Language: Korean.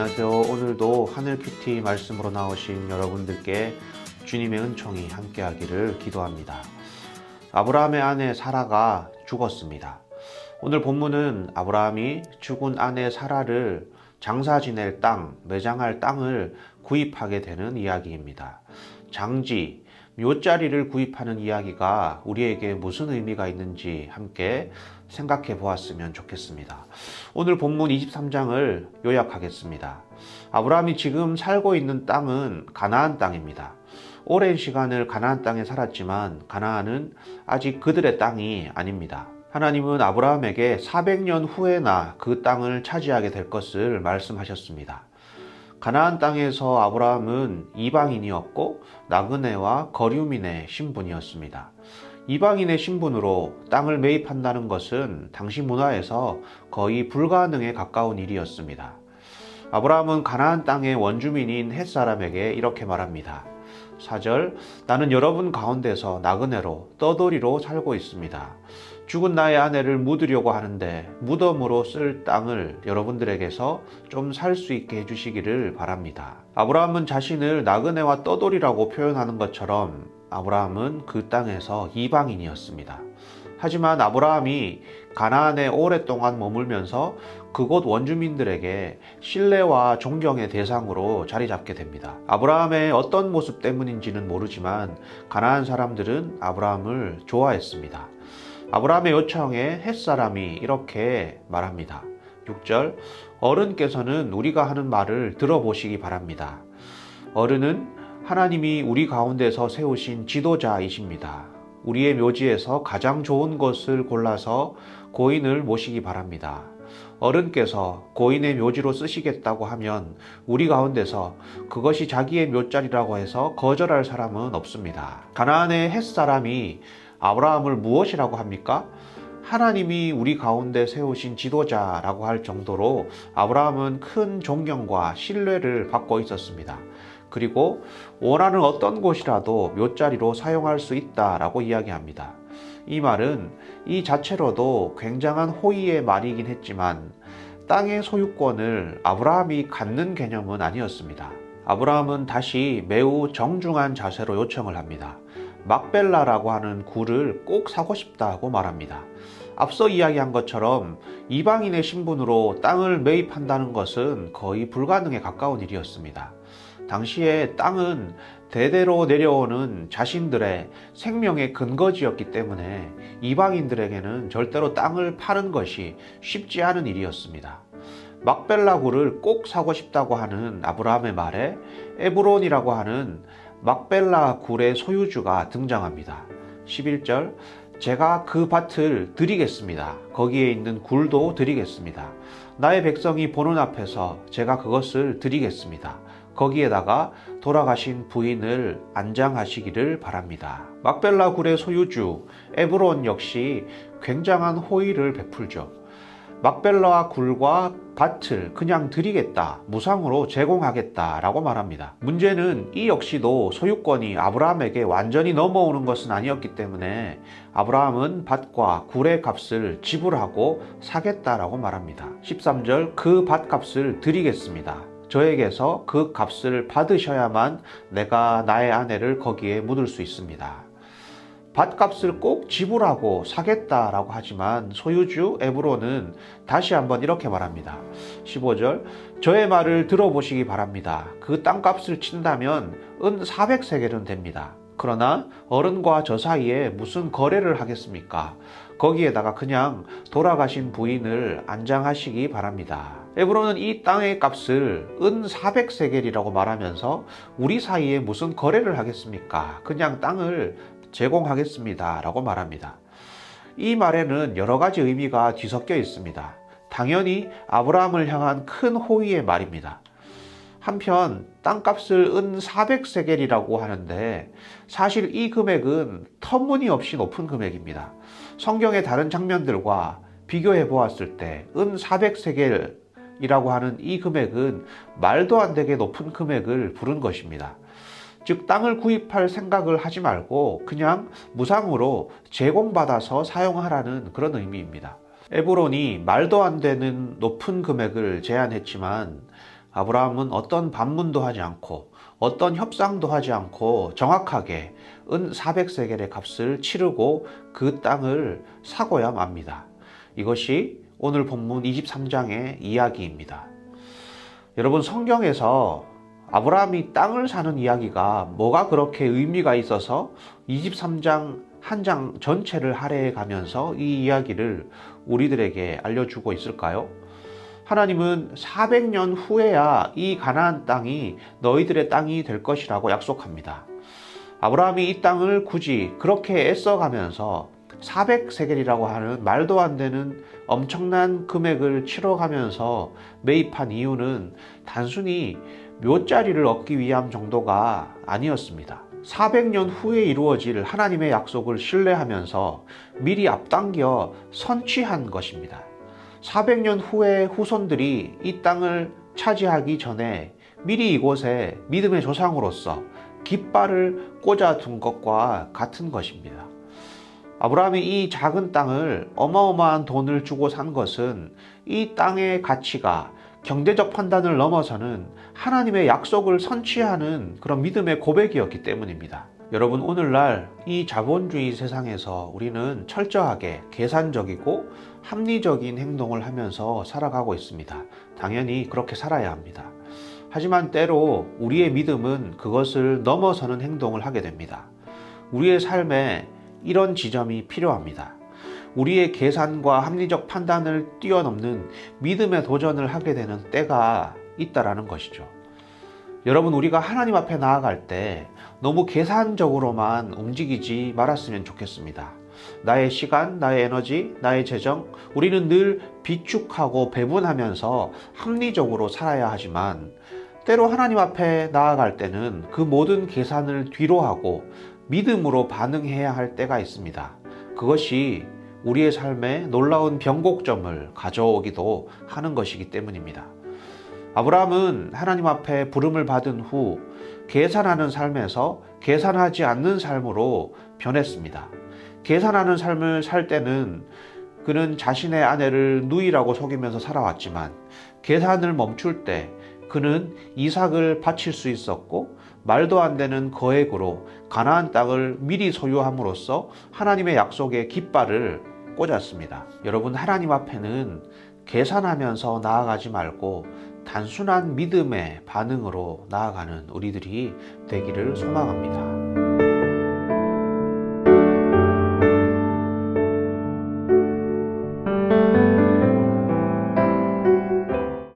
안녕하세요. 오늘도 하늘큐티 말씀으로 나오신 여러분들께 주님의 은총이 함께하기를 기도합니다. 아브라함의 아내 사라가 죽었습니다. 오늘 본문은 아브라함이 죽은 아내 사라를 장사 지낼 땅, 매장할 땅을 구입하게 되는 이야기입니다. 장지, 묘자리를 구입하는 이야기가 우리에게 무슨 의미가 있는지 함께 생각해 보았으면 좋겠습니다. 오늘 본문 23장을 요약하겠습니다. 아브라함이 지금 살고 있는 땅은 가나안 땅입니다. 오랜 시간을 가나안 땅에 살았지만 가나안은 아직 그들의 땅이 아닙니다. 하나님은 아브라함에게 400년 후에나 그 땅을 차지하게 될 것을 말씀하셨습니다. 가나안 땅에서 아브라함은 이방인이었고 나그네와 거류민의 신분이었습니다. 이방인의 신분으로 땅을 매입한다는 것은 당시 문화에서 거의 불가능에 가까운 일이었습니다. 아브라함은 가나안 땅의 원주민인 헷사람에게 이렇게 말합니다. 4절, 나는 여러분 가운데서 나그네로 떠돌이로 살고 있습니다. 죽은 나의 아내를 묻으려고 하는데 무덤으로 쓸 땅을 여러분들에게서 좀 살 수 있게 해주시기를 바랍니다. 아브라함은 자신을 나그네와 떠돌이라고 표현하는 것처럼 아브라함은 그 땅에서 이방인이었습니다. 하지만 아브라함이 가나안에 오랫동안 머물면서 그곳 원주민들에게 신뢰와 존경의 대상으로 자리 잡게 됩니다. 아브라함의 어떤 모습 때문인지는 모르지만 가나안 사람들은 아브라함을 좋아했습니다. 아브라함의 요청에 헷사람이 이렇게 말합니다. 6절, 어른께서는 우리가 하는 말을 들어보시기 바랍니다. 어른은 하나님이 우리 가운데서 세우신 지도자이십니다. 우리의 묘지에서 가장 좋은 것을 골라서 고인을 모시기 바랍니다. 어른께서 고인의 묘지로 쓰시겠다고 하면 우리 가운데서 그것이 자기의 묘자리라고 해서 거절할 사람은 없습니다. 가나안의 헷사람이 아브라함을 무엇이라고 합니까? 하나님이 우리 가운데 세우신 지도자라고 할 정도로 아브라함은 큰 존경과 신뢰를 받고 있었습니다. 그리고 원하는 어떤 곳이라도 묘자리로 사용할 수 있다라고 이야기합니다. 이 말은 이 자체로도 굉장한 호의의 말이긴 했지만 땅의 소유권을 아브라함이 갖는 개념은 아니었습니다. 아브라함은 다시 매우 정중한 자세로 요청을 합니다. 막벨라라고 하는 굴을 꼭 사고 싶다고 말합니다. 앞서 이야기한 것처럼 이방인의 신분으로 땅을 매입한다는 것은 거의 불가능에 가까운 일이었습니다. 당시에 땅은 대대로 내려오는 자신들의 생명의 근거지였기 때문에 이방인들에게는 절대로 땅을 파는 것이 쉽지 않은 일이었습니다. 막벨라 굴을 꼭 사고 싶다고 하는 아브라함의 말에 에브론이라고 하는 막벨라 굴의 소유주가 등장합니다. 11절, 제가 그 밭을 드리겠습니다. 거기에 있는 굴도 드리겠습니다. 나의 백성이 보는 앞에서 제가 그것을 드리겠습니다. 거기에다가 돌아가신 부인을 안장하시기를 바랍니다. 막벨라 굴의 소유주 에브론 역시 굉장한 호의를 베풀죠. 막벨라 굴과 밭을 그냥 드리겠다, 무상으로 제공하겠다라고 말합니다. 문제는 이 역시도 소유권이 아브라함에게 완전히 넘어오는 것은 아니었기 때문에 아브라함은 밭과 굴의 값을 지불하고 사겠다라고 말합니다. 13절, 그 밭값을 드리겠습니다. 저에게서 그 값을 받으셔야만 내가 나의 아내를 거기에 묻을 수 있습니다. 밭값을 꼭 지불하고 사겠다라고 하지만 소유주 에브론은 다시 한번 이렇게 말합니다. 15절, 저의 말을 들어보시기 바랍니다. 그 땅값을 친다면 은 400세겔은 됩니다. 그러나 어른과 저 사이에 무슨 거래를 하겠습니까? 거기에다가 그냥 돌아가신 부인을 안장하시기 바랍니다. 에브론은 이 땅의 값을 은 400세겔이라고 말하면서 우리 사이에 무슨 거래를 하겠습니까? 그냥 땅을 제공하겠습니다 라고 말합니다. 이 말에는 여러 가지 의미가 뒤섞여 있습니다. 당연히 아브라함을 향한 큰 호의의 말입니다. 한편 땅값을 은 400세겔이라고 하는데 사실 이 금액은 터무니없이 높은 금액입니다. 성경의 다른 장면들과 비교해 보았을 때 은 400세겔이라고 하는 이 금액은 말도 안 되게 높은 금액을 부른 것입니다. 즉 땅을 구입할 생각을 하지 말고 그냥 무상으로 제공받아서 사용하라는 그런 의미입니다. 에브론이 말도 안 되는 높은 금액을 제안했지만 아브라함은 어떤 반문도 하지 않고 어떤 협상도 하지 않고 정확하게 은 400세겔의 값을 치르고 그 땅을 사고야 맙니다. 이것이 오늘 본문 23장의 이야기입니다. 여러분, 성경에서 아브라함이 땅을 사는 이야기가 뭐가 그렇게 의미가 있어서 23장 한 장 전체를 할애해 가면서 이 이야기를 우리들에게 알려주고 있을까요? 하나님은 400년 후에야 이 가나안 땅이 너희들의 땅이 될 것이라고 약속합니다. 아브라함이 이 땅을 굳이 그렇게 애써가면서 400세겔이라고 하는 말도 안 되는 엄청난 금액을 치러가면서 매입한 이유는 단순히 묘자리를 얻기 위함 정도가 아니었습니다. 400년 후에 이루어질 하나님의 약속을 신뢰하면서 미리 앞당겨 선취한 것입니다. 400년 후에 후손들이 이 땅을 차지하기 전에 미리 이곳에 믿음의 조상으로서 깃발을 꽂아둔 것과 같은 것입니다. 아브라함이 이 작은 땅을 어마어마한 돈을 주고 산 것은 이 땅의 가치가 경제적 판단을 넘어서는 하나님의 약속을 선취하는 그런 믿음의 고백이었기 때문입니다. 여러분, 오늘날 이 자본주의 세상에서 우리는 철저하게 계산적이고 합리적인 행동을 하면서 살아가고 있습니다. 당연히 그렇게 살아야 합니다. 하지만 때로 우리의 믿음은 그것을 넘어서는 행동을 하게 됩니다. 우리의 삶에 이런 지점이 필요합니다. 우리의 계산과 합리적 판단을 뛰어넘는 믿음의 도전을 하게 되는 때가 있다라는 것이죠. 여러분, 우리가 하나님 앞에 나아갈 때 너무 계산적으로만 움직이지 말았으면 좋겠습니다. 나의 시간, 나의 에너지, 나의 재정, 우리는 늘 비축하고 배분하면서 합리적으로 살아야 하지만 때로 하나님 앞에 나아갈 때는 그 모든 계산을 뒤로 하고 믿음으로 반응해야 할 때가 있습니다. 그것이 우리의 삶에 놀라운 변곡점을 가져오기도 하는 것이기 때문입니다. 아브라함은 하나님 앞에 부름을 받은 후 계산하는 삶에서 계산하지 않는 삶으로 변했습니다. 계산하는 삶을 살 때는 그는 자신의 아내를 누이라고 속이면서 살아왔지만 계산을 멈출 때 그는 이삭을 바칠 수 있었고 말도 안 되는 거액으로 가나안 땅을 미리 소유함으로써 하나님의 약속의 깃발을 꽂았습니다. 여러분, 하나님 앞에는 계산하면서 나아가지 말고 단순한 믿음의 반응으로 나아가는 우리들이 되기를 소망합니다.